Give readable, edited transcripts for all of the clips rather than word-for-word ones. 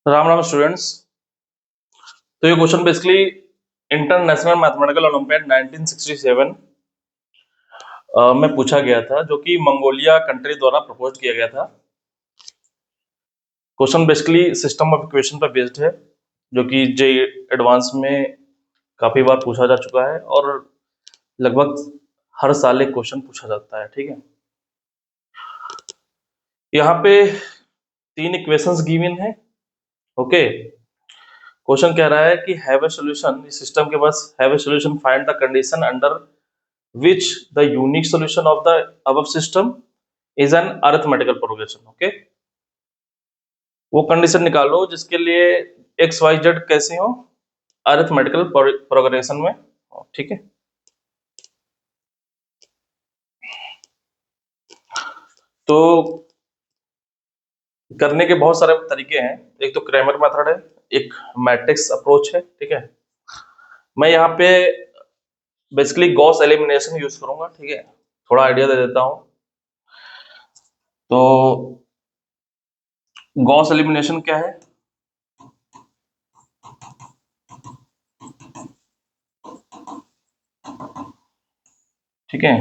Ram Ram students. तो ये question basically international mathematical olympiad 1967 में पूछा गया था, जो कि मंगोलिया कंट्री द्वारा प्रपोज किया गया था। Question basically system of equation पर बेस्ड है, जो कि जे एडवांस में काफी बार पूछा जा चुका है और लगभग हर साल एक क्वेश्चन पूछा जाता है। ठीक है, यहाँ पे 3 इक्वेशंस गिवन है। ओके, क्वेश्चन कह रहा है कि हैव ए सॉल्यूशन, इस सिस्टम के पास have a solution, find the condition under which the unique solution of the above system is an arithmetical progression। Okay, वो कंडीशन निकालो जिसके लिए एक्स वाई जेड कैसे हो, अरिथमेटिकल प्रोग्रेशन में। ठीक है, तो करने के बहुत सारे तरीके हैं। एक तो क्रैमर मेथड है, एक मैट्रिक्स अप्रोच है। ठीक है, मैं यहाँ पे बेसिकली गॉस एलिमिनेशन यूज करूंगा। ठीक है, थोड़ा आइडिया दे देता हूं। तो गॉस एलिमिनेशन क्या है? ठीक है,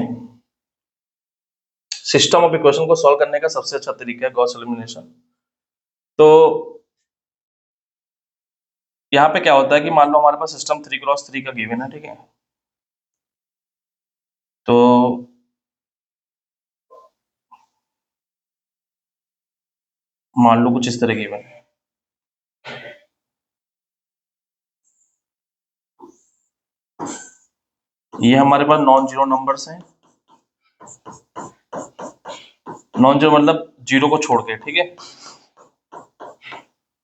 सिस्टम ऑफ इक्वेशन को सॉल्व करने का सबसे अच्छा तरीका है गॉस एलिमिनेशन। तो यहाँ पे क्या होता है कि मान लो हमारे पास सिस्टम 3x3 का गिवन है। ठीक है, तो मान लो कुछ इस तरह गिवन है। ये हमारे पास नॉन जीरो नंबर्स हैं, नॉन जीरो मतलब जीरो को छोड़ के। ठीक है,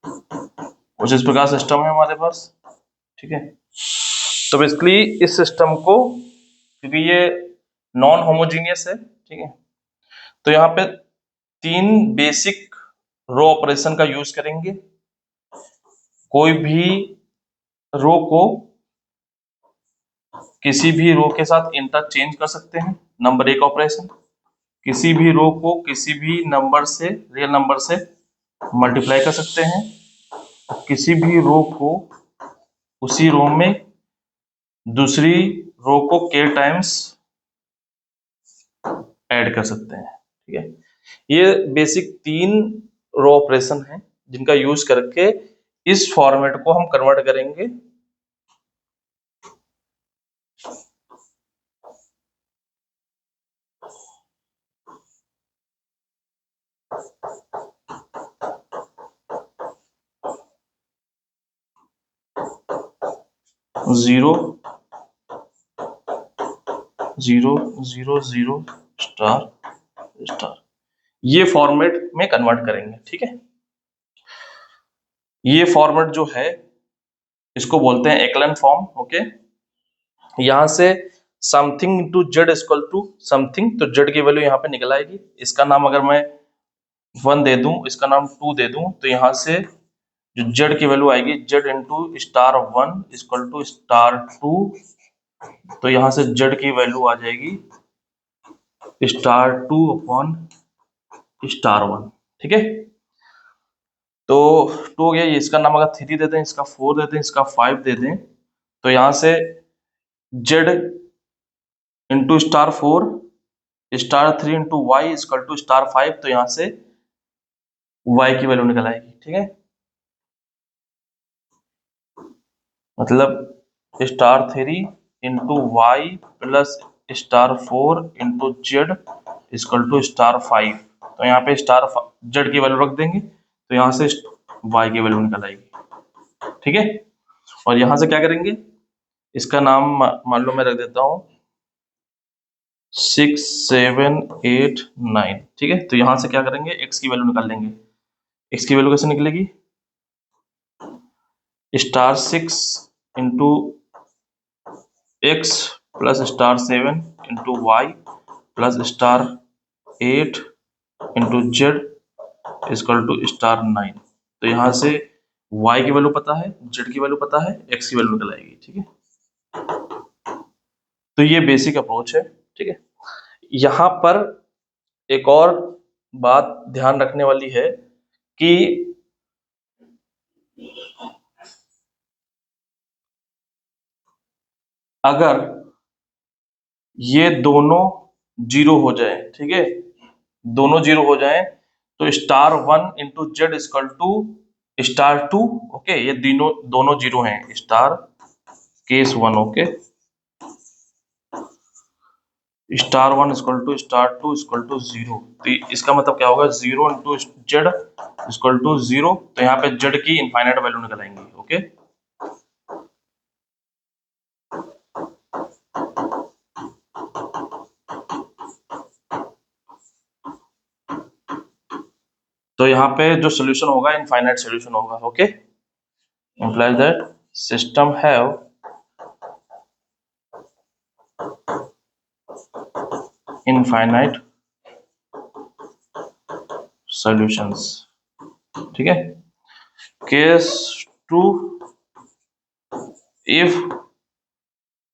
कुछ इस प्रकार सिस्टम है हमारे पास। ठीक है, तो बेसिकली इस सिस्टम को, क्योंकि ये नॉन होमोजीनियस है, ठीक है, तो यहाँ पे 3 बेसिक रो ऑपरेशन का यूज करेंगे। कोई भी रो को किसी भी रो के साथ इंटरचेंज कर सकते हैं, नंबर 1 ऑपरेशन। किसी भी रो को किसी भी नंबर से, रियल नंबर से मल्टीप्लाई कर सकते हैं। किसी भी रो को उसी रो में दूसरी रो को k टाइम्स ऐड कर सकते हैं। ठीक है, ये बेसिक 3 रो ऑपरेशन है जिनका यूज करके इस फॉर्मेट को हम कन्वर्ट करेंगे। Zero zero zero zero star star, ये फॉर्मेट में कन्वर्ट करेंगे। ठीक है, ये फॉर्मेट जो है इसको बोलते हैं एक्लन फॉर्म। ओके, यहां से something into Z equal to something, तो जेड की वैल्यू यहाँ पे निकल आएगी। इसका नाम अगर मैं 1 दे दूं, इसका नाम 2 दे दूं, तो यहां से जो जेड की वैल्यू आएगी, Z into star 1 equal to star 2, तो यहां से जेड की वैल्यू आ जाएगी स्टार 2 अपॉन स्टार 1। ठीक है, तो 2 हो गया। ये इसका नाम अगर 3 दे दें, इसका 4 दे दें, इसका 5 दे दें, तो यहां से Z into star 4 star 3 into Y equal to star 5, तो यहां से वाई की वैल्यू निकल आएगी। ठीक है, मतलब star 3 into Y plus star 4 into Z equal to star 5, तो यहाँ पे स्टार जेड की वैल्यू रख देंगे, तो यहाँ से वाई की वैल्यू निकल आएगी। ठीक है, और यहां से क्या करेंगे, इसका नाम मान लो मैं रख देता हूं 6 7 8 9। ठीक है, तो यहां से क्या करेंगे, एक्स की वैल्यू निकाल लेंगे। एक्स की वैल्यू कैसे निकलेगी, star 6 into X plus star 7 into Y plus star 8 into Z equal to star 9, तो यहां से y की वैल्यू पता है, z की वैल्यू पता है, x की वैल्यू निकल आएगी। ठीक है, तो ये बेसिक अप्रोच है। ठीक है, यहां पर एक और बात ध्यान रखने वाली है कि अगर ये दोनों जीरो हो जाए, ठीक है, दोनों जीरो हो जाए तो star one into Z equal to star two. Okay, ये दोनों दोनों जीरो हैं, star case one. Okay, star one equal to star two equal to zero. तो इसका मतलब क्या होगा, zero into Z equal to zero. तो यहाँ पे जेड की इनफाइनाइट वैल्यू निकल आएंगी। ओके, तो यहाँ पे जो सोल्यूशन होगा इनफाइनाइट सोल्यूशन होगा। Okay, implies that system have infinite solutions। ठीक है, केस टू, इफ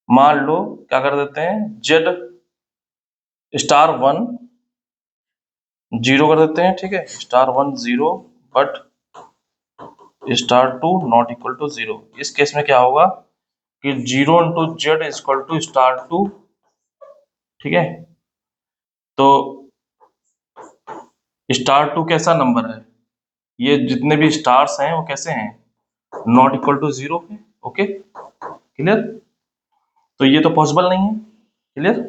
मान लो क्या कर देते हैं, जेड स्टार वन जीरो कर देते हैं। ठीक है, star one zero but star two not equal to zero. इस केस में क्या होगा कि zero into Z equal to star two. ठीक है, तो स्टार टू कैसा नंबर है, ये जितने भी स्टार्स हैं वो कैसे हैं, नॉट इक्वल टू जीरो है। Okay, clear. तो ये तो पॉसिबल नहीं है। Clear,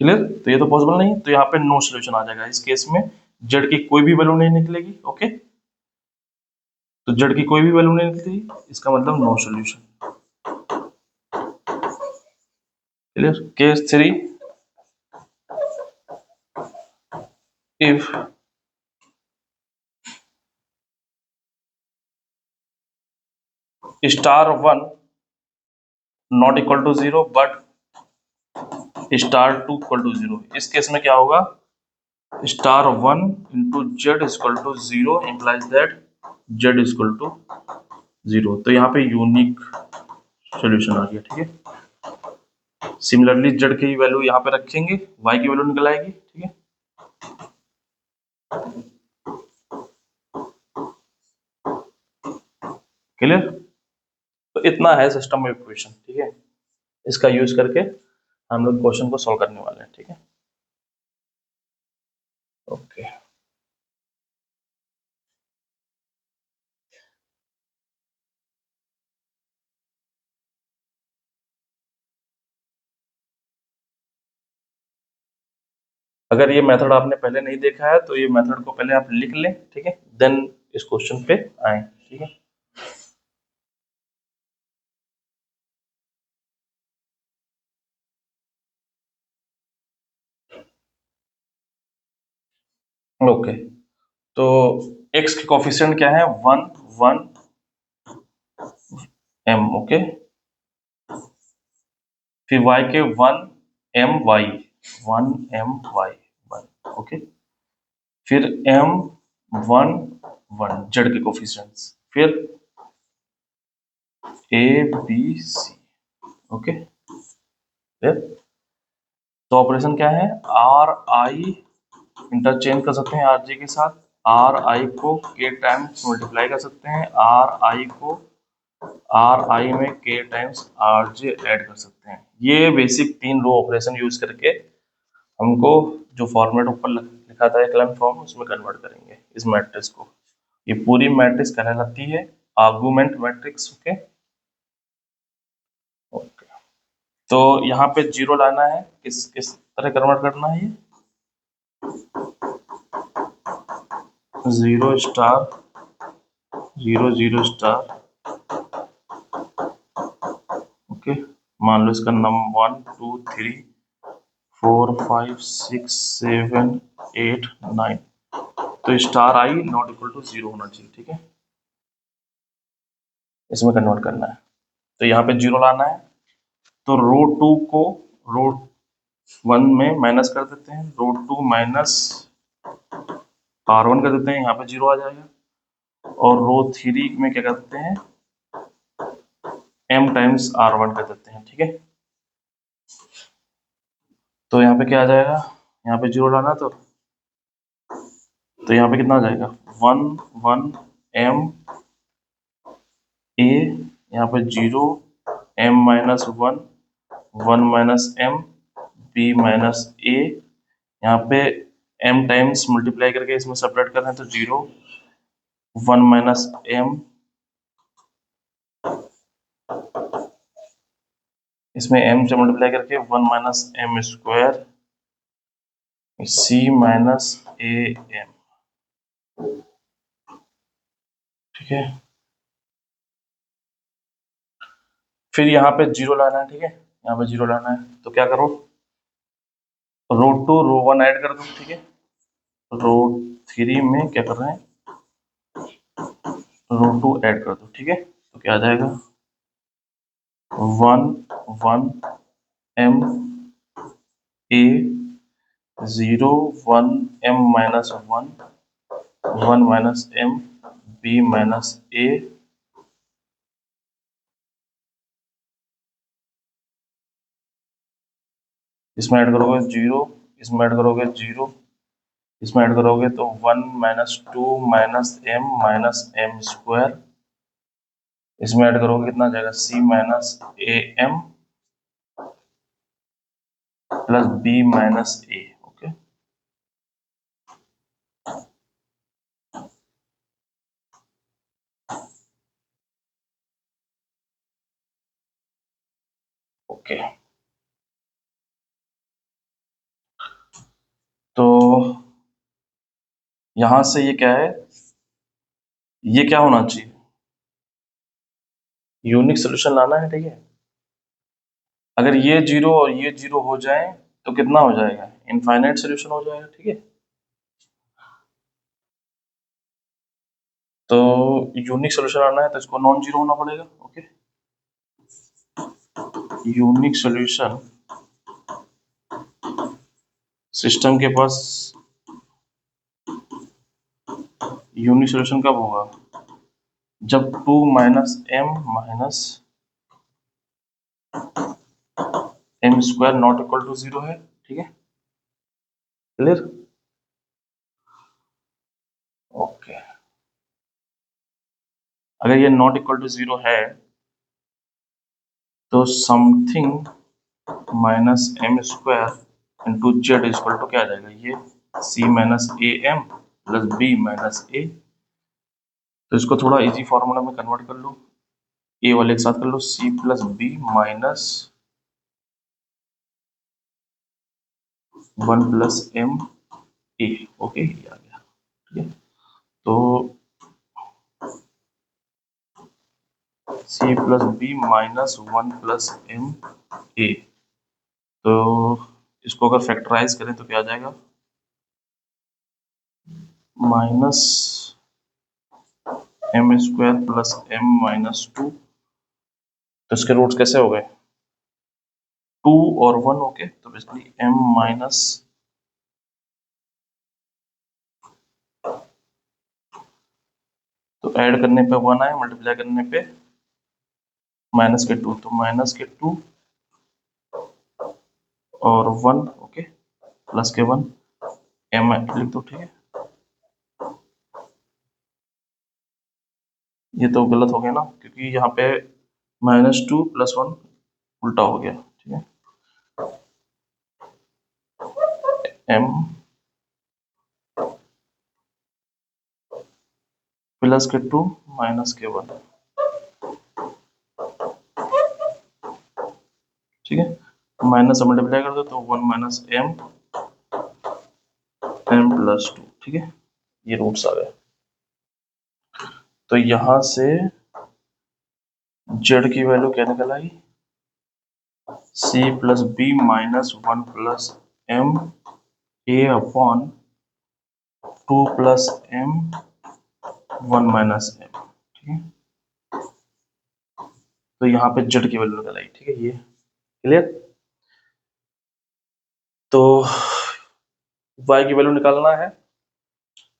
clear. तो ये तो पॉसिबल नहीं है, तो यहाँ पे नो सोल्यूशन आ जाएगा। इस केस में जेड की कोई भी वैल्यू नहीं निकलेगी। ओके, तो जेड की कोई भी वैल्यू नहीं निकलेगी, इसका मतलब no solution. Clear. Case three, if star one not equal to zero but star two equal to zero. इस केस में क्या होगा, star one into Z equal to zero implies that Z equal to zero. तो यहाँ पे unique solution आ गया। ठीक है, सिमिलरली जेड की वैल्यू यहाँ पे रखेंगे, वाई की वैल्यू निकल आएगी। ठीक है, क्लियर। तो इतना है सिस्टम ऑफ इक्वेशन। ठीक है, इसका यूज करके हम लोग क्वेश्चन को सॉल्व करने वाले हैं। ठीक है, ओके। अगर ये मेथड आपने पहले नहीं देखा है तो ये मेथड को पहले आप लिख लें। ठीक है, देन इस क्वेश्चन पे आए। ठीक है, ओके। तो x के कोफिशिएंट क्या है, वन वन m। ओके, फिर y के one m y, one m y one. Okay, फिर m वन वन z के कोफिशिएंट्स, फिर a b c। ओके, फिर तो ऑपरेशन क्या है, आर आई इंटरचेंज कर सकते हैं आर जे के साथ, आर आई को के टाइम्स मल्टीप्लाई कर सकते हैं, आर आई को आर आई में के टाइम्स आर जे ऐड कर सकते हैं। ये बेसिक तीन रो ऑपरेशन यूज करके हमको जो फॉर्मेट ऊपर लिखा था एक्लन फॉर्म, उसमें कन्वर्ट करेंगे इस मैट्रिक्स को। ये पूरी मैट्रिक्स कहलाती है आर्गुमेंट मैट्रिक्स। Okay, okay. तो यहाँ पे जीरो लाना है, किस किस तरह कन्वर्ट करना है, ये zero star zero zero star. Okay, मान लो इसका number one two three four five six seven eight nine. तो star i not equal to zero होना चाहिए। ठीक है, इसमें कन्वर्ट करना है, तो यहाँ पे जीरो लाना है। तो रो टू को रो वन में माइनस कर देते हैं, रो टू माइनस आर वन कर देते हैं, यहाँ पे जीरो आ जाएगा। और रो थ्री में क्या करते हैं, m टाइम्स आर वन कर देते हैं। ठीक है, तो यहाँ पे क्या आ जाएगा, यहाँ पे जीरो लाना तो तो यहाँ पे कितना आ जाएगा 1 1 m a, यहाँ पे 0 m minus 1 1 minus m b minus a, यहाँ पे m टाइम्स मल्टीप्लाई करके इसमें सेपरेट कर रहे हैं तो 0 1 माइनस m, इसमें m से मल्टीप्लाई करके 1 minus m square c minus a m, ठीक है। फिर यहाँ पे 0 लाना है, ठीक है, यहाँ पे 0 लाना है तो क्या करो, रो 2 रो 1 ऐड कर दो, ठीक है। रो 3 में क्या कर रहे हैं, रो 2 ऐड कर दो, ठीक है। तो क्या आ जाएगा 1 1 m a 0 1 m minus 1 1 minus m b minus a, इसमें ऐड करोगे 0, इसमें ऐड करोगे 0, इसमें ऐड करोगे तो 1 माइनस 2 माइनस m स्क्वायर, इसमें ऐड करोगे कितना आ जाएगा c minus a m plus b minus a, okay. Okay तो यहां से ये क्या है, ये क्या होना चाहिए, यूनिक सोल्यूशन लाना है, ठीक है। अगर ये 0 और ये 0 हो जाए तो कितना हो जाएगा, इनफाइनाइट सोल्यूशन हो जाएगा, ठीक है। तो यूनिक सोल्यूशन लाना है तो इसको नॉन जीरो होना पड़ेगा, ओके। यूनिक सोल्यूशन सिस्टम के पास यूनिक सोल्यूशन कब होगा, जब 2 minus m square not equal to 0 है, ठीक है, क्लियर, ओके। अगर ये नॉट इक्वल टू 0 है तो something minus m square into Z equal to क्या आ जाएगा, ये c minus a m plus B minus a. तो इसको थोड़ा इजी फॉर्मूला में कन्वर्ट कर लो, ए वाले के साथ कर लो, c plus B minus 1 plus m A, okay, ये आ गया, ठीक है। तो c plus B minus 1 plus m A, तो इसको अगर फैक्टराइज करें तो क्या आ जाएगा, minus m square plus m minus 2, तो इसके रूट्स कैसे हो गए 2 और 1, ओके। तो बेसिकली m माइनस तो ऐड करने पे 1 आए, मल्टीप्लाई करने पे माइनस के 2, तो माइनस के 2 और 1, ओके, प्लस के 1 m लिख दो, ठीक है। ये तो गलत हो गया ना, क्योंकि यहाँ पे -2 + 1 उल्टा हो गया, ठीक है। m प्लस के 2 माइनस के 1, ठीक है। माइनस से मल्टीप्लाई कर दो तो 1 माइनस m प्लस 2, ठीक है। ये रूट्स आ गए। तो यहां से z की वैल्यू क्या निकल आई, c plus B minus 1 plus m a upon 2 plus m 1 minus m, ठीक है। तो यहाँ पे z की वैल्यू निकल आई, ठीक है, ये क्लियर। तो y की वैल्यू निकालना है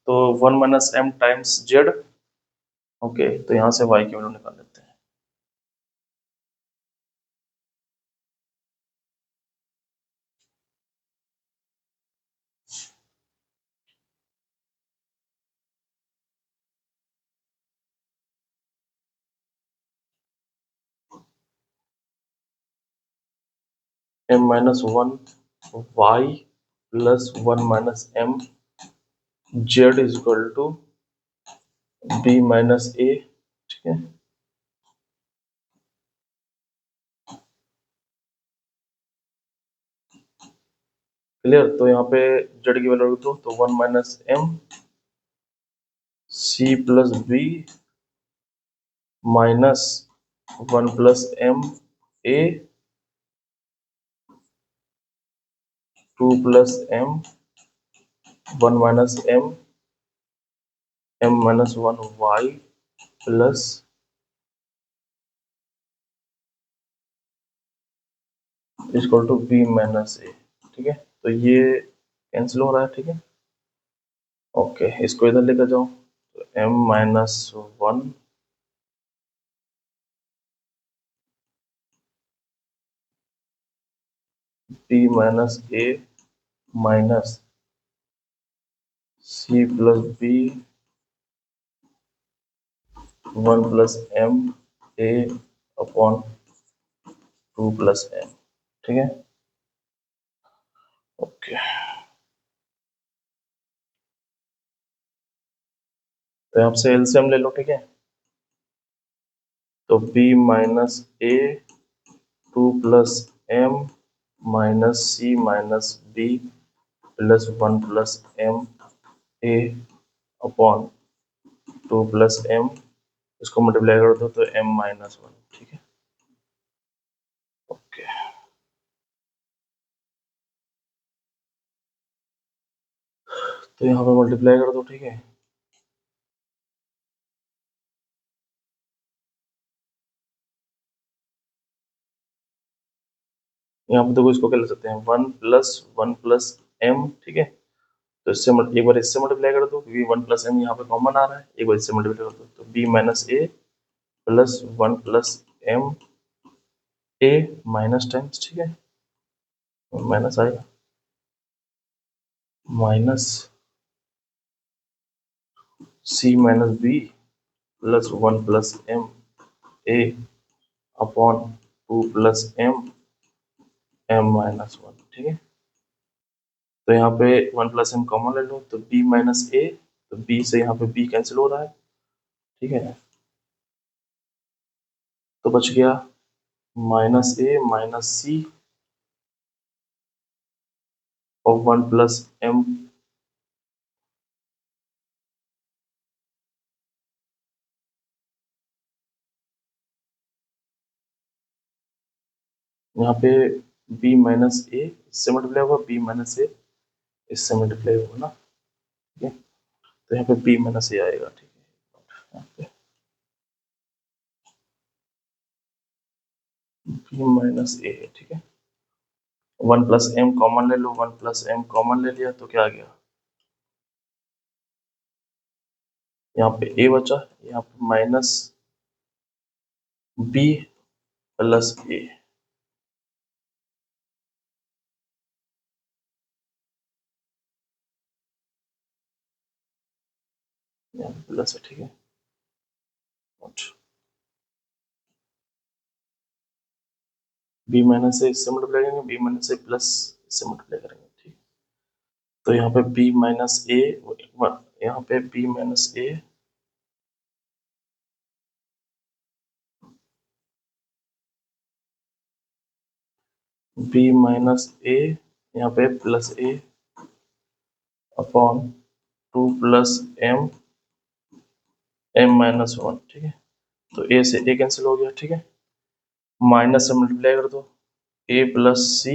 तो 1 minus m times z, okay. तो यहाँ से y की वैल्यू निकाल लेते हैं। m minus one Y plus one minus m Z is equal to b minus a, ठीक है। क्लियर। तो यहाँ पे जेड की वैल्यू रख दो, तो one minus m c plus B minus one plus m a two plus m one minus m minus one Y plus equal to b minus a, ठीक है। तो ये कैंसिल हो रहा है, ठीक है। ओके, इसको इधर लेकर जाओ, तो m minus one b minus a minus c plus b one plus m a upon two plus m, ठीक है। ओके, तो यहाँ से एलसीएम ले लो, ठीक है। तो b minus a two plus m minus c minus b plus one plus m a upon two plus m, इसको मल्टीप्लाई कर दो तो m माइनस वन, ठीक है। ओके, तो यहाँ पे मल्टीप्लाई कर दो, ठीक है। यहाँ पे देखो, इसको क्या ले सकते हैं, वन प्लस m, ठीक है। तो इससे एक बार इससे मल्टीप्लाई कर दो, क्योंकि वन प्लस m यहाँ पे कॉमन आ रहा है, एक बार इससे मल्टीप्लाई कर दो, तो b minus a plus one plus m a minus times, ठीक है, माइनस आएगा minus c minus b plus one plus m a upon two plus m minus one, ठीक है। तो यहाँ पे वन प्लस m कॉमन ले लो, तो b माइनस a, तो b से यहाँ पे b कैंसिल हो रहा है, ठीक है। तो बच गया माइनस a माइनस c और वन प्लस m, यहाँ पे b माइनस a इससे मल्टीप्लाई होगा, b माइनस a इससे मल्टीप्लाई होगा ना, ठीक है। तो यहाँ पे b माइनस a आएगा, ठीक है। यहाँ पे b माइनस a, ठीक है। वन प्लस m कॉमन ले लो, वन प्लस m कॉमन ले लिया तो क्या आ गया, यहाँ पे a बचा, यहाँ पे माइनस b प्लस a, यहाँ पे प्लस है, ठीक है। b माइनस से इससे मल्टीप्लाई करेंगे, b माइनस से प्लस इससे मल्टीप्लाई करेंगे, ठीक। तो यहाँ पे b माइनस a, यहाँ पे b minus a b minus a यहाँ पे plus a upon two plus m minus one, ठीक है। तो a से a कैंसिल हो गया, ठीक है। माइनस से मल्टीप्लाई कर दो, a plus C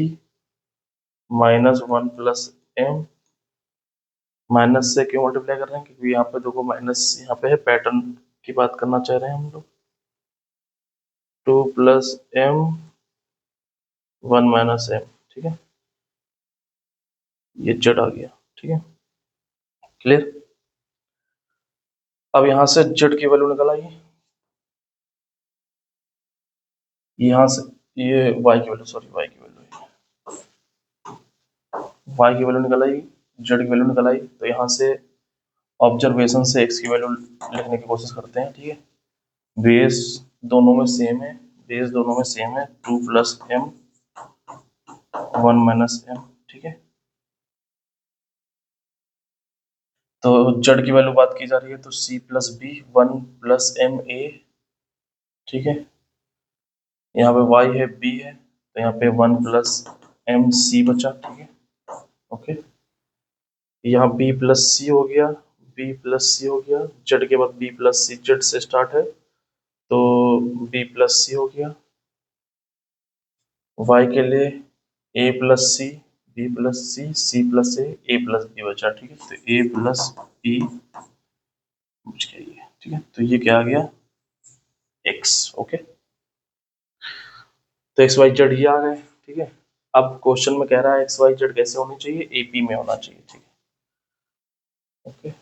minus one plus m, minus से क्यों मल्टीप्लाई कर रहे हैं, क्योंकि यहाँ पे देखो माइनस यहाँ पे है, पैटर्न की बात करना चाह रहे हैं हम लोग। To plus m one minus m, ठीक है। ये जेड आ गया, ठीक है। क्लियर। अब यहाँ से जेड की वैल्यू निकल आई, यहाँ से ये y की वैल्यू, सॉरी y की वैल्यू निकल आई, जेड की वैल्यू निकल आई। तो यहाँ से ऑब्जर्वेशन से x की वैल्यू लिखने की कोशिश करते हैं, ठीक है। बेस दोनों में सेम है, बेस दोनों में सेम है, two plus m 1 minus M, ठीक है। तो जेड की वैल्यू बात की जा रही है तो C plus B 1 plus M A, ठीक है। यहाँ पे वाई है, बी है, तो यहाँ पे 1 प्लस एम सी बचा, ठीक है, ओके। यहाँ बी प्लस सी हो गया, बी प्लस सी हो गया, जेड के बाद बी प्लस सी, जेड से स्टार्ट है तो बी प्लस सी हो गया। वाई के लिए ए प्लस सी, बी प्लस सी, सी प्लस ए प्लस बी बचा, ठीक है। तो ए प्लस बी बच गया ये, ठीक है। तो ये क्या आ गया, एक्स, ओके। तो एक्स वाई जेड ये आ गए, ठीक है। अब क्वेश्चन में कह रहा है एक्स वाई जेड कैसे होनी चाहिए, एपी में होना चाहिए, ठीक है, ओके।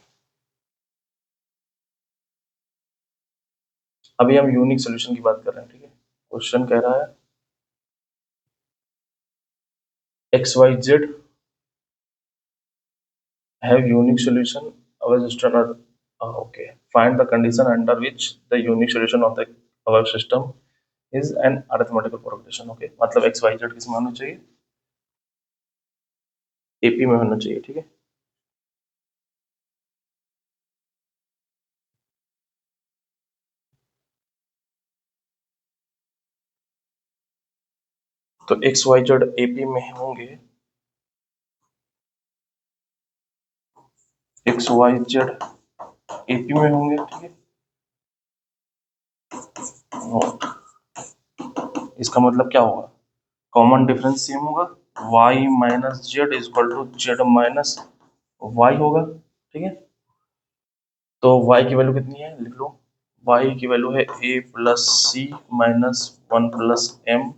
अभी हम यूनिक सोल्यूशन की बात कर रहे हैं, ठीक है। क्वेश्चन कह रहा है X Y Z have unique solution our system are okay, find the condition under which the unique solution of the our system is an arithmetical progression, okay। मतलब एक्स वाई जेड किस में होना चाहिए, AP में होना चाहिए, ठीक है। तो एक्स वाई जेड एपी में होंगे, एक्स वाई जेड एपी में होंगे, ठीक है। और इसका मतलब क्या होगा, कॉमन डिफरेंस सेम होगा, y minus Z is equal to Z minus Y होगा, ठीक है। तो y की वैल्यू कितनी है, लिख लो, y की वैल्यू है a plus C minus 1 plus M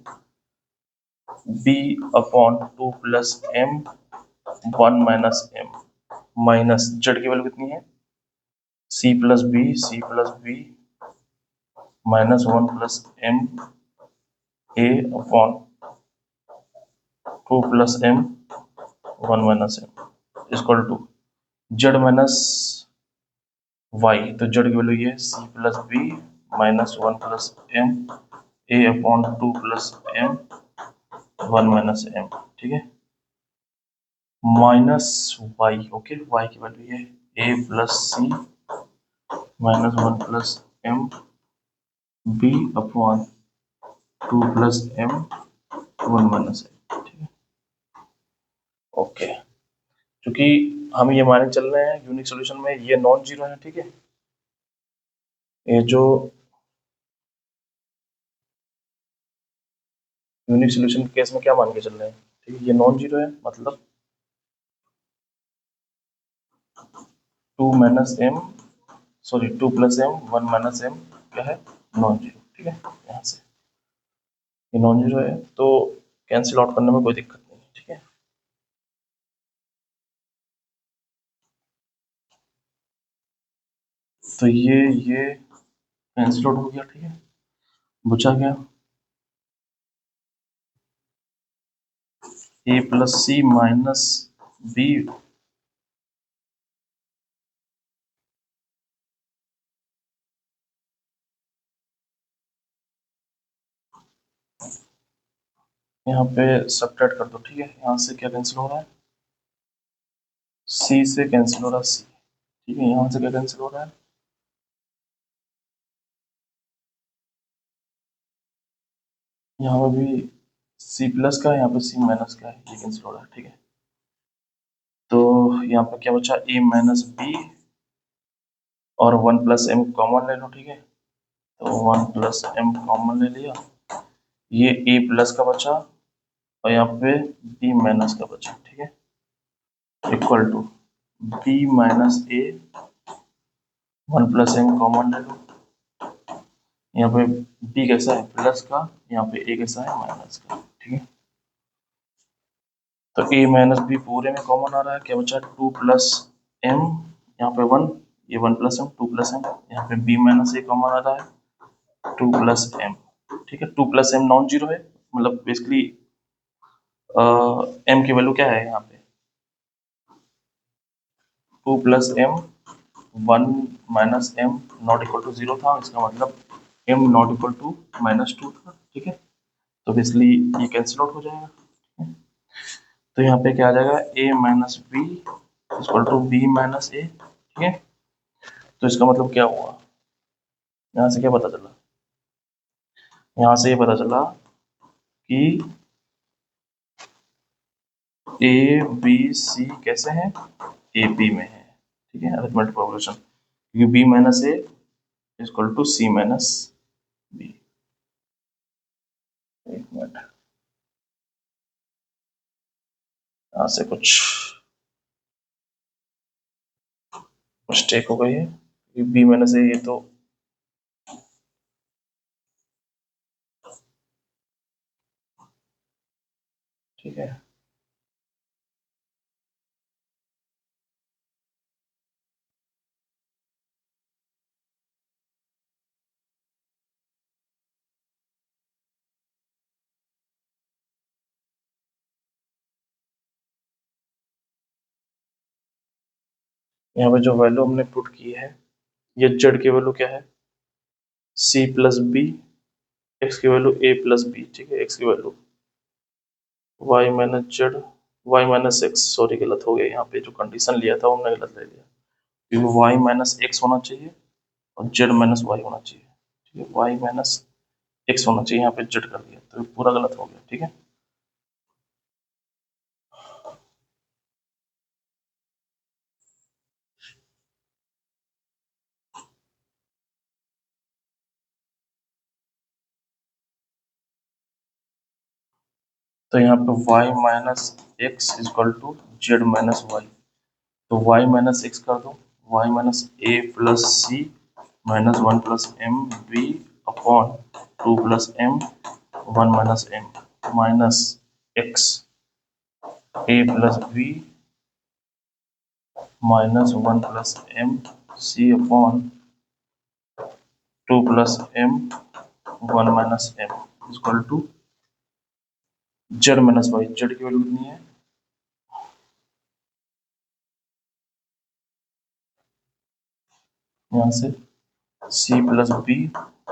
B upon 2 plus M 1 minus M, minus Z की वैल्यू कितनी है, C plus B minus 1 plus M A upon 2 plus M 1 minus M equal to Z minus Y, तो Z की value ये C plus B minus 1 plus M A upon 2 plus M 1 minus M, ठीक है, minus y, okay. Y की value ये a plus C minus 1 plus M B upon 2 plus M 1 minus M, ठीक है, okay. क्योंकि हम ये माने चल रहे हैं यूनिक सॉल्यूशन में ये नॉन जीरो है, ठीक है। ये जो यूनिक सॉल्यूशन केस में क्या मान के चल रहे हैं, ठीक है, ये नॉन जीरो है, मतलब 2 minus M, sorry 2 plus M 1 minus M क्या है, नॉन जीरो, ठीक है। यहाँ से ये नॉन जीरो है तो कैंसिल आउट करने में कोई दिक्कत नहीं है, ठीक है। तो ये कैंसिल आउट हो गया, ठीक है, बचा गया ए प्लस सी माइनस बी, यहाँ पे सब्ट्रैक्ट कर दो, ठीक है। यहाँ से क्या कैंसिल हो रहा है, सी से कैंसिल हो रहा है सी, ठीक है। यहाँ से क्या कैंसिल हो रहा है, यहाँ पे भी सी प्लस का है, यहाँ पे सी माइनस का है, ये कैंसिल हो रहा है, ठीक है। तो यहाँ पे क्या बचा, ए माइनस बी और 1 प्लस एम कॉमन ले लो, ठीक है। तो 1 प्लस एम कॉमन ले लिया, ये ए प्लस का बचा और यहाँ पे बी माइनस का बचा, ठीक है, equal to B minus A 1 plus M common ले लो, यहाँ पे बी कैसा है प्लस का, यहाँ पे ए कैसा है माइनस का, ठीक है। तो ए माइनस बी पूरे में कॉमन आ रहा है, क्या बचा 2 प्लस एम, यहाँ पे 1, ये 1 प्लस एम 2 प्लस एम, यहाँ पे बी माइनस ए कॉमन आ रहा है 2 प्लस एम, ठीक है। 2 प्लस एम नॉन जीरो है, मतलब बेसिकली एम की वैल्यू क्या है यहाँ पे 2 plus M 1 minus M not equal to zero था, इसका मतलब M not equal to minus 2 था, ठीक है। तो बेसिकली ये कैंसिल आउट हो जाएगा, ठीक है? तो यहाँ पे क्या आ जाएगा, a minus b equal to B minus a, ठीक है। तो इसका मतलब क्या हुआ, यहाँ से क्या पता चला, यहाँ से ये पता चला कि ए बी सी कैसे हैं, ए बी में है, ठीक है, अरिथमेटिक प्रोग्रेशन, क्योंकि B minus A equal to C minus B. एक मिनट, यहाँ से कुछ मिस्टेक हो गई है, बी माइनस ए ये तो ठीक है। यहाँ पे जो वैल्यू हमने पुट की है, ये जेड की वैल्यू क्या है, सी प्लस बी, एक्स की वैल्यू ए प्लस बी, ठीक है, एक्स की value Y minus Z, Y minus X, sorry गलत हो गया, यहाँ पे जो कंडीशन लिया था वो हमने गलत ले लिया, क्योंकि वाई माइनस एक्स होना चाहिए और जेड माइनस वाई होना चाहिए, ठीक है, वाई माइनस एक्स होना चाहिए, यहाँ पे जेड कर दिया, तो पूरा गलत हो गया, ठीक है। तो यहाँ पे y minus X is equal to Z minus Y, तो y माइनस एक्स कर दो, y minus A plus C minus one plus M B upon two plus M one minus M minus X A plus B minus one plus M C upon two plus M one minus M is equal to Z minus Y, Z की value कितनी है, यहाँ से C plus B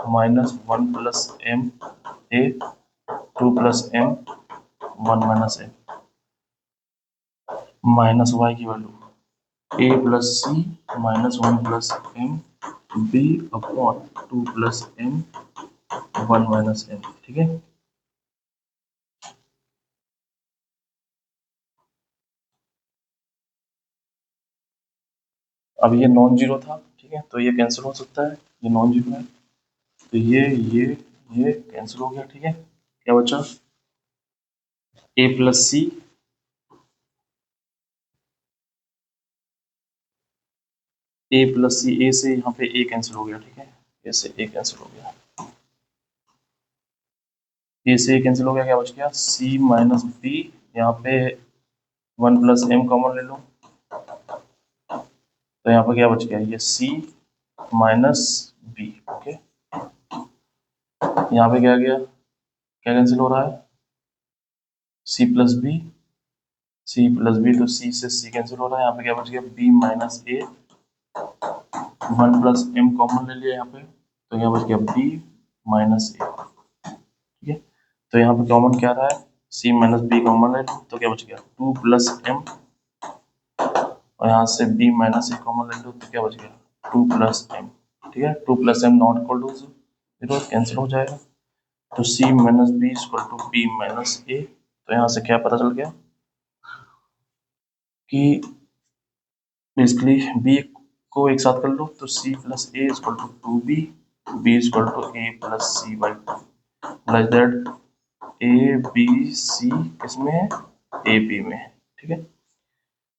minus one plus M ए two plus M one minus M minus y की value ए plus सी minus one plus M B upon two plus M one minus M, ठीक है। अब ये नॉन जीरो था, ठीक है, तो ये कैंसिल हो सकता है, ये नॉन जीरो है, तो ये कैंसिल हो गया, ठीक है, क्या बचा, ए प्लस सी, ए प्लस सी, ए से यहाँ पे ए कैंसिल हो गया, ठीक है, ए से ए कैंसिल हो गया, ए से ए कैंसिल हो गया, क्या बच गया, सी माइनस बी, यहाँ पे वन प्लस एम कॉमन ले लो, तो यहाँ पे क्या बच गया, ये सी माइनस बी, ओके, यहाँ पे क्या गया, क्या कैंसिल हो रहा है, C plus B, C plus B, तो सी से सी कैंसिल हो रहा है, यहाँ पे क्या बच गया, बी माइनस ए, वन प्लस एम कॉमन ले लिया यहाँ पे, तो यहाँ बच गया बी माइनस ए, ठीक है, तो यहाँ पे कॉमन क्या रहा है, सी माइनस बी कॉमन ले लो, तो क्या बच गया, टू प्लस एम, और यहाँ से b माइनस ए कॉमन ले लो, तो क्या बच गया, टू प्लस एम, ठीक है, two plus m not equal to zero, cancel हो जाएगा, तो c minus b equal to B minus a, तो यहाँ से क्या पता चल गया कि बेसिकली b को एक साथ कर लो, तो c plus A equal to two B, B equal to A plus C by two, like that A B C किसमें है, ए बी में है, ठीक है,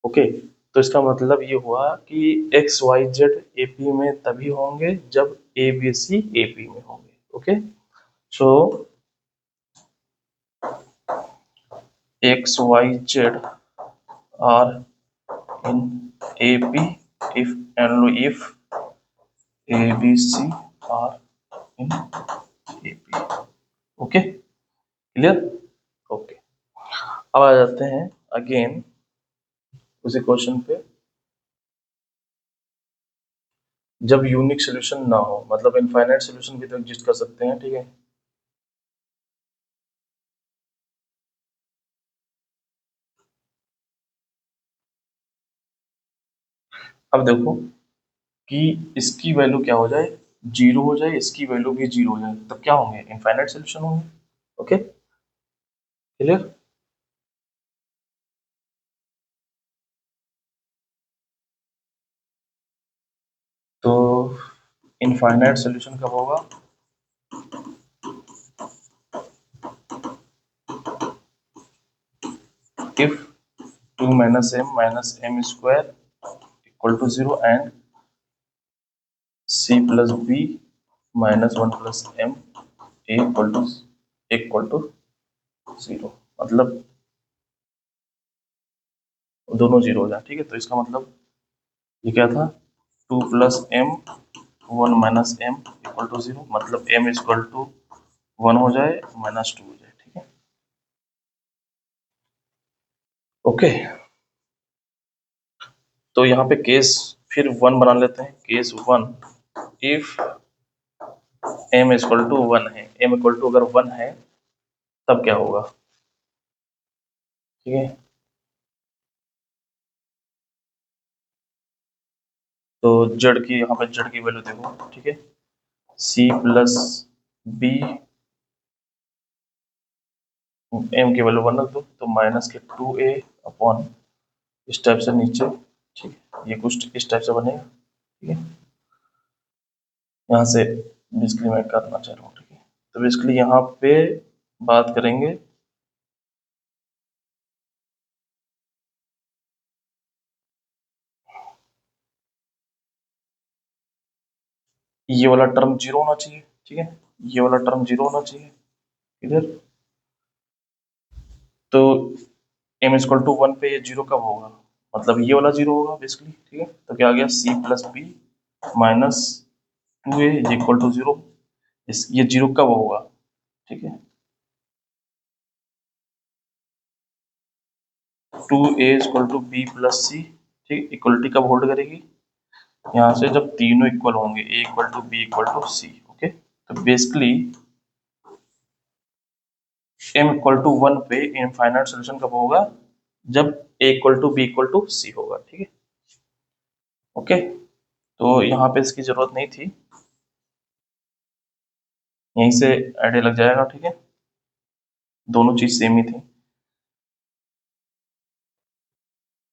ओके। तो इसका मतलब ये हुआ कि एक्स वाई जेड एपी में तभी होंगे जब ए बी सी एपी में होंगे, okay. So X Y Z are in AP if and only if a b c are in AP, okay, clear, okay. अब आ जाते हैं अगेन उसी क्वेश्चन पे, जब यूनिक सोल्यूशन ना हो, मतलब इनफाइनाइट सोल्यूशन भी तो एग्जिस्ट कर सकते हैं, ठीक है, अब देखो कि इसकी वैल्यू क्या हो जाए, 0 हो जाए, इसकी वैल्यू भी 0 हो जाए, तब क्या होंगे, इनफाइनाइट सोल्यूशन होंगे। Okay, clear. तो इनफाइनाइट सोल्यूशन कब होगा, if 2 minus m square equal to 0 and c plus b minus 1 plus m equal to 0, मतलब दोनों 0 हो जाए। ठीक है, तो इसका मतलब ये क्या था, 2 plus M 1 minus M equal to 0, मतलब m इक्वल टू 1 हो जाए माइनस 2 हो जाए। ठीक है, ओके। तो यहाँ पे केस फिर 1 बना लेते हैं, case 1, if m equal to 1 है, m इक्वल टू अगर 1 है तब क्या होगा। ठीक है, तो जड़ की, यहाँ पे जड़ की वैल्यू देखो। ठीक है, c प्लस बी, m की वैल्यू 1 रख दो, तो माइनस के 2a अपॉन इस टाइप से नीचे। ठीक है, ये कुछ इस टाइप से बनेगा। ठीक है, यहाँ से बेसिकली मैं करना चाह रहा हूँ। ठीक है, तो बेसिकली यहाँ पे बात करेंगे ये वाला टर्म 0 होना चाहिए। ठीक है, ये वाला टर्म 0 होना चाहिए इधर। तो m इक्वल टू 1 पे ये 0 कब होगा, मतलब ये वाला 0 होगा बेसिकली। ठीक है, तो क्या आ गया, c plus B minus 2a equal to 0। ये 0 कब होगा। ठीक है, 2a equal to b plus c. ठीक, इक्वलिटी कब होल्ड करेगी, यहाँ से जब तीनों इक्वल होंगे, a equal to b equal to c. Okay, तो बेसिकली m इक्वल टू 1 पे इनफाइनाइट सोल्यूशन कब होगा, जब a equal to b equal to c होगा। ठीक है, ओके। तो यहाँ पे इसकी जरूरत नहीं थी, यहीं से आइडिया लग जाएगा। ठीक है, दोनों चीज सेम ही थी।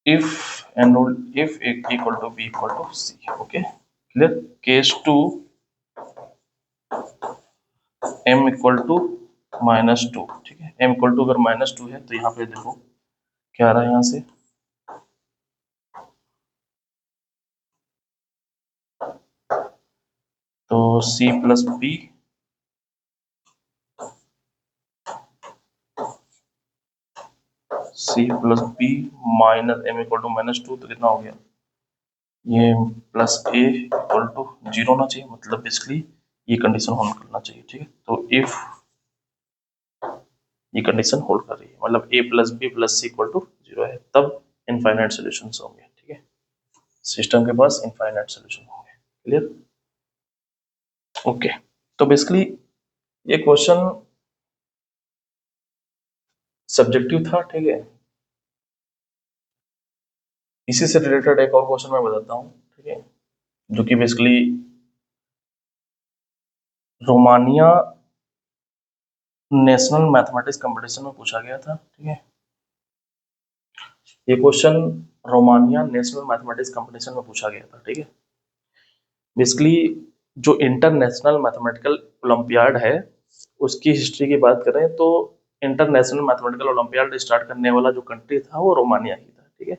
if if a equal to b equal to c। Okay, clear. Case 2, m equal to minus 2। ठीक है, m इक्वल टू अगर माइनस 2 है तो यहाँ पे देखो क्या आ रहा है, यहाँ से तो c plus B minus m equal to minus 2, तो कितना हो गया, ये प्लस a इक्वल टू 0 होना चाहिए, मतलब बेसिकली ये कंडीशन होल्ड करना चाहिए। ठीक है, तो इफ ये कंडीशन होल्ड कर रही है, मतलब a plus B plus C equal to 0 है, तब इनफाइनाइट सोल्यूशन होंगे। ठीक है, सिस्टम के पास इनफाइनाइट सोल्यूशन होंगे। Clear, okay. तो बेसिकली ये क्वेश्चन सब्जेक्टिव था। ठीक है, इसी से रिलेटेड एक और क्वेश्चन मैं बताता हूँ। ठीक है, जो कि basically Romania national mathematics competition में पूछा गया था। ठीक है, ये question Romania national mathematics competition में पूछा गया था। ठीक है, बेसिकली जो इंटरनेशनल मैथमेटिकल ओलंपियाड है उसकी हिस्ट्री की बात करें तो इंटरनेशनल मैथमेटिकल ओलंपियाड स्टार्ट करने वाला जो कंट्री था वो रोमानिया ही था। ठीक है,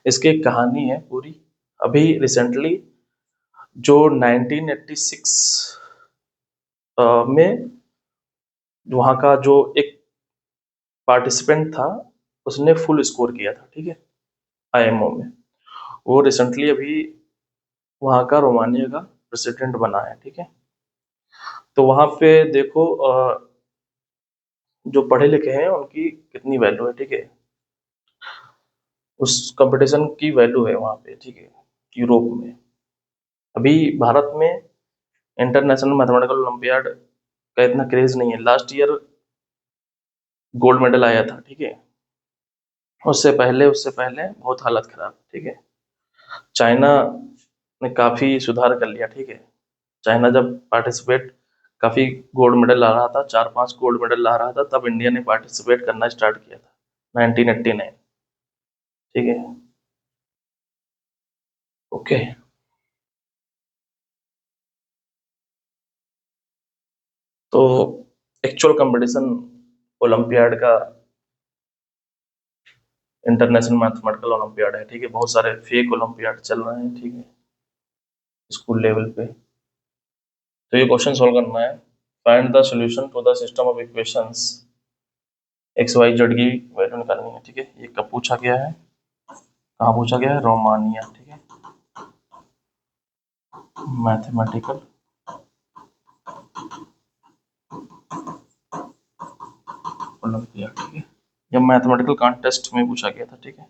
इसकी एक कहानी है पूरी। अभी रिसेंटली जो 1986 में वहाँ का जो एक पार्टिसिपेंट था उसने फुल स्कोर किया था। ठीक है, आईएमओ में, वो रिसेंटली अभी वहाँ का रोमानिया का प्रेसिडेंट बना है। ठीक है, तो वहाँ पे देखो जो पढ़े लिखे हैं उनकी कितनी वैल्यू है। ठीक है, उस कंपटीशन की वैल्यू है वहाँ पे। ठीक है, यूरोप में। अभी भारत में इंटरनेशनल मैथमेटिकल ओलंपियाड का इतना क्रेज नहीं है। लास्ट ईयर गोल्ड मेडल आया था। ठीक है, उससे पहले बहुत हालत खराब। ठीक है, चाइना ने काफ़ी सुधार कर लिया, ठीक है। चाइना जब पार्टिसिपेट काफ़ी गोल्ड मेडल ला रहा था, 4-5 गोल्ड मेडल ला रहा था, तब इंडिया ने पार्टिसिपेट करना स्टार्ट किया था 1989, ठीक है। ओके। तो एक्चुअल कंपटीशन ओलंपियाड का इंटरनेशनल मैथमेटिकल ओलंपियाड है, ठीक है। बहुत सारे फेक ओलंपियाड चल रहे हैं, ठीक है, स्कूल लेवल पे। तो ये क्वेश्चन सोल्व करना है। Find the solution to the system of equations X Y Z की वैल्यू निकालनी है, ठीक है। ये कब पूछा गया है, कहाँ पूछा गया है? रोमानिया, ठीक है, मैथमेटिकल ओलंपियाड, ठीक है। ये मैथमेटिकल कॉन्टेस्ट में पूछा गया था, ठीक है।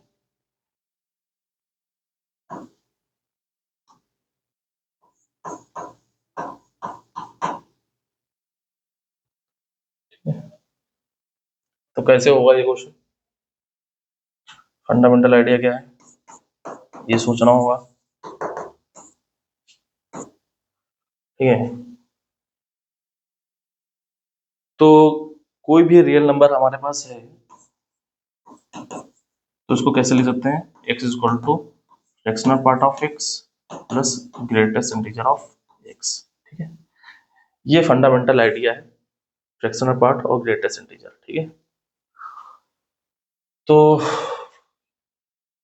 तो कैसे होगा ये क्वेश्चन? फंडामेंटल आइडिया क्या है, ये सोचना होगा, ठीक है। तो कोई भी रियल नंबर हमारे पास है तो उसको कैसे लिख सकते हैं? x is equal to fractional part of x plus greatest integer of x, ठीक है। ये फंडामेंटल आइडिया है, फ्रैक्शनल पार्ट और ग्रेटेस्ट इंटीजर, ठीक है। तो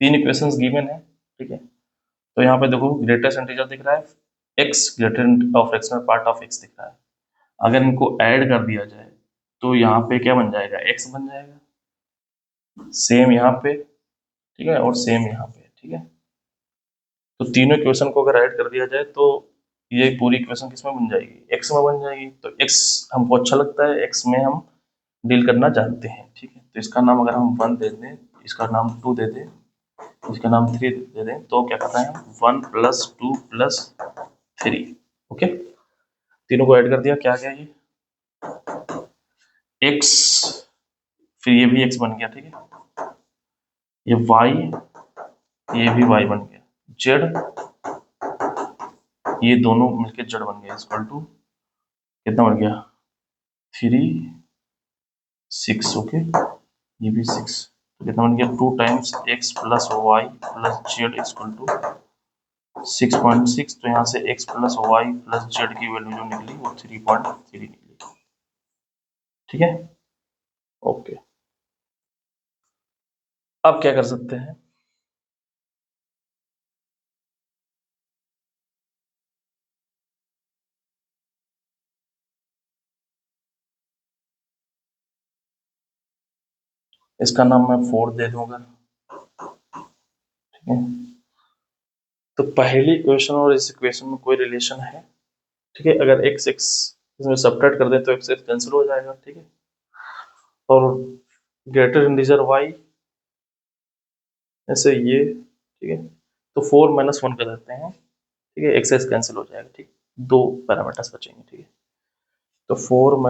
3 इक्वेशंस गिवन है, ठीक है। तो यहाँ पे देखो ग्रेटेस्ट इंटीजर दिख रहा है, x ग्रेटर और फ्रैक्शनल पार्ट ऑफ x दिख रहा है। अगर इनको ऐड कर दिया जाए तो यहाँ पे क्या बन जाएगा? x बन जाएगा। सेम यहाँ पे, ठीक है, और सेम यहाँ पे, ठीक है। तो तीनों इक्वेशन को अगर ऐड कर दिया जाए तो ये पूरी इक्वेशन किस में बन जाएगी? x में बन जाएगी। तो x हमको अच्छा लगता है, x में हम डील करना जानते हैं, ठीक है। तो इसका नाम अगर हम 1 दे दें, इसका नाम 2 दे दें, इसका नाम 3 दे दें, तो क्या करना है? 1 + 2 + 3, ओके। तीनों को ऐड कर दिया, क्या आ गया? ये x, फिर ये भी x बन गया, ठीक है। ये y, ये भी y बन गया। z, ये दोनों मिलके z बन गया, इक्वल टू कितना बन गया? 3 6, ओके। ये भी 6, तो कितना बन गया? 2 times x + y + z equal to 6.6। तो यहाँ से x + y + z की वैल्यू जो निकली वो 3.3 निकली, ठीक है। ओके, अब क्या कर सकते हैं? इसका नाम मैं 4 दे दूंगा, ठीक है। तो पहली इक्वेशन और इस इक्वेशन में कोई रिलेशन है, ठीक है। अगर x x इसमें सब्ट्रैक्ट कर दें तो x x कैंसिल हो जाएगा, ठीक है। और ग्रेटर इंटीजर y ऐसे ये, ठीक है। तो 4 - 1 कर देते हैं, ठीक है, x x कैंसिल हो जाएगा, ठीक। 2 पैरामीटर्स बचेंगे, ठीक है। तो 4 -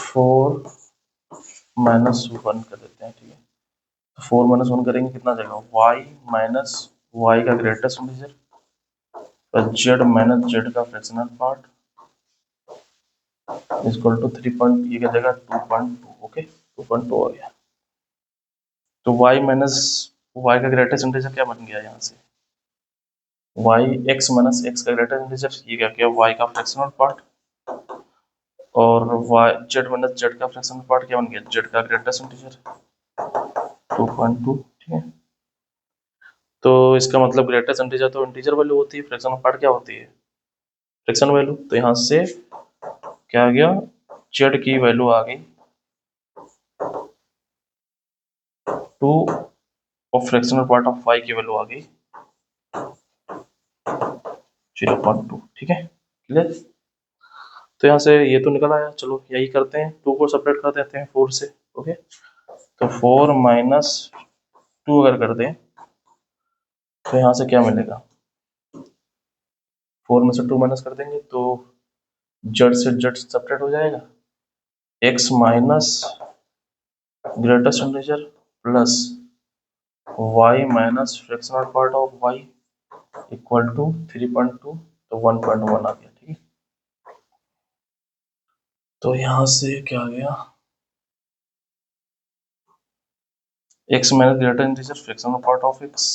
4 - 1 कर देते हैं, ठीक है। तो 4 - 1 करेंगे, कितना आ जाएगा? y - y का greatest integer plus z - z का fractional part equal to 3 point, ये क्या जाएगा? 2.2, ओके, 2.2 आ गया। तो y माइनस y का ग्रेटेस्ट इंटीजर क्या बन गया यहाँ से? y x माइनस x का ग्रेटेस्ट इंटीजर, ये क्या किया? y का फ्रैक्शनल पार्ट, और y z माइनस z का फ्रैक्शनल पार्ट क्या बन गया? z का ग्रेटेस्ट इंटीजर 2.2, ठीक है। तो इसका मतलब ग्रेटेस्ट इंटीजर तो इंटीजर वैल्यू होती है, फ्रैक्शनल पार्ट क्या होती है? Fraction value. तो यहाँ से क्या आ गया? z की वैल्यू आ गई 2 और फ्रैक्शनल पार्ट ऑफ y की वैल्यू आ गई 0.2, ठीक है, क्लियर। तो यहाँ से ये तो निकल आया, चलो यही करते हैं, 2 को सेपरेट कर देते हैं 4 से, ओके। तो 4 - 2 अगर कर दें तो यहाँ से क्या मिलेगा? 4 में से 2 माइनस कर देंगे तो जेड से जेड सेपरेट हो जाएगा, x minus greatest integer plus y minus fractional part of y equal to 3.2, तो 1.1 आ गया। ठीक है, तो यहां से क्या आ गया, x minus greater integer fractional part of x,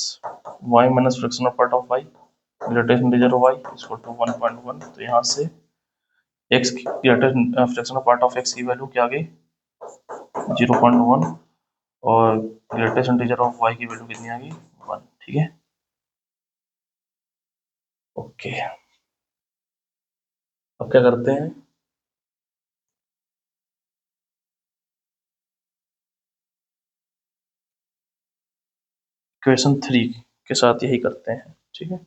y minus fractional part of y, greatest integer y equal to 1.1। तो यहाँ से x greater fractional part of x की वैल्यू क्या आ गई 0.1 और ग्रेटेस्ट इंटीजर ऑफ y की वैल्यू कितनी आ गई 1। ठीक है, ओके। अब क्या करते हैं, क्वेश्चन 3 के साथ यही करते हैं। ठीक है,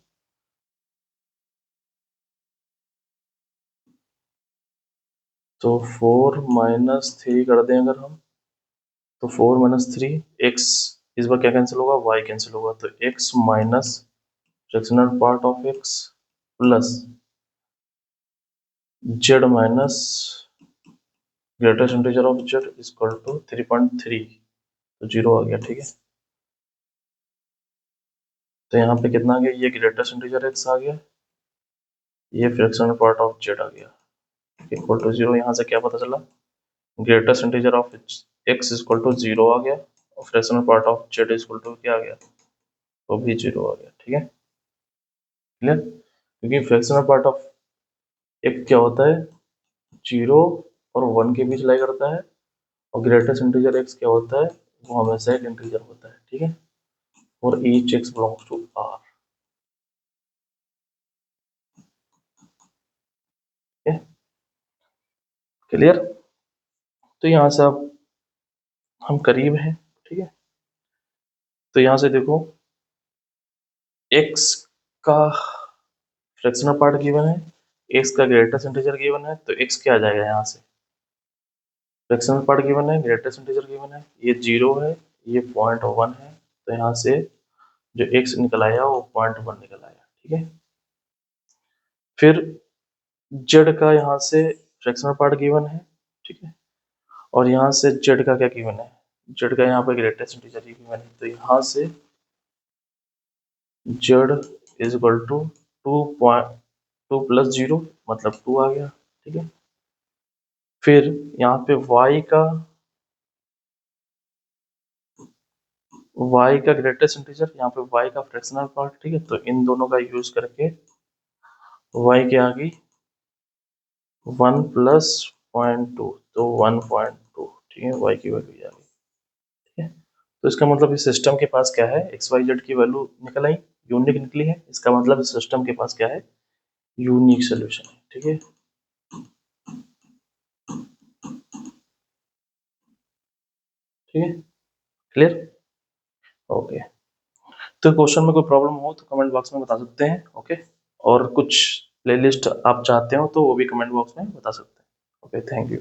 तो 4 माइनस 3 कर दें अगर हम, तो 4 माइनस 3 एक्स, इस बार क्या कैंसिल होगा, वाई कैंसिल होगा, तो x minus fractional part of x plus z minus greatest integer of z equal to 3.3, तो 0 आ गया। ठीक है, तो यहाँ पे कितना आ गया, ये ग्रेटेस्ट इंटीजर एक्स आ गया, ये फ्रैक्शनल पार्ट ऑफ जेड आ गया इक्वल टू 0। यहाँ से क्या पता चला, greatest integer of x equal to 0 आ गया और fractional part of z equal to क्या आ गया, वो भी 0 आ गया। ठीक है, क्लियर, क्योंकि फ्रैक्शनल पार्ट ऑफ एक क्या होता है, 0 और 1 के बीच लाई करता है, और ग्रेटेस्ट इंटीजर एक्स क्या होता है, वो हमेशा एक इंटीजर होता है। ठीक है, और each x belongs to R. Clear, तो यहाँ से अब हम करीब हैं। ठीक है, तो यहाँ से देखो x का फ्रैक्शनल पार्ट गिवन है, x का ग्रेटेस्ट इंटीजर गिवन है, तो x क्या आ जाएगा, यहाँ से फ्रैक्शनल पार्ट गिवन है, ग्रेटेस्ट इंटीजर गिवन है, ये 0 है, ये 0.1 है, तो यहाँ से जो x निकल आया वो 0.1 निकल आया। ठीक है, फिर z का यहाँ से फ्रैक्शनल पार्ट गिवन है। ठीक है, और यहाँ से z का क्या गिवन है, z का यहाँ पे ग्रेटेस्ट इंटीजर गिवन है, तो यहाँ से z is equal to 2 plus 0 मतलब 2 आ गया। ठीक है, फिर यहाँ पे y का ग्रेटेस्ट इंटीजर, यहाँ पे y का फ्रैक्शनल पार्ट। ठीक है, तो इन दोनों का यूज करके y क्या आ गई 1 प्लस 0.2, तो 1.2। ठीक है, y की वैल्यू आ गई। ठीक है, तो इसका मतलब इस सिस्टम के पास क्या है, एक्स वाई जेड की वैल्यू निकल आई, यूनिक निकली है, इसका मतलब इस सिस्टम के पास क्या है, यूनिक सोल्यूशन है। ठीक है, ठीक है, क्लियर, ओके। तो क्वेश्चन में कोई प्रॉब्लम हो तो कमेंट बॉक्स में बता सकते हैं। ओके, और कुछ प्लेलिस्ट आप चाहते हो तो वो भी कमेंट बॉक्स में बता सकते हैं। Okay, thank you.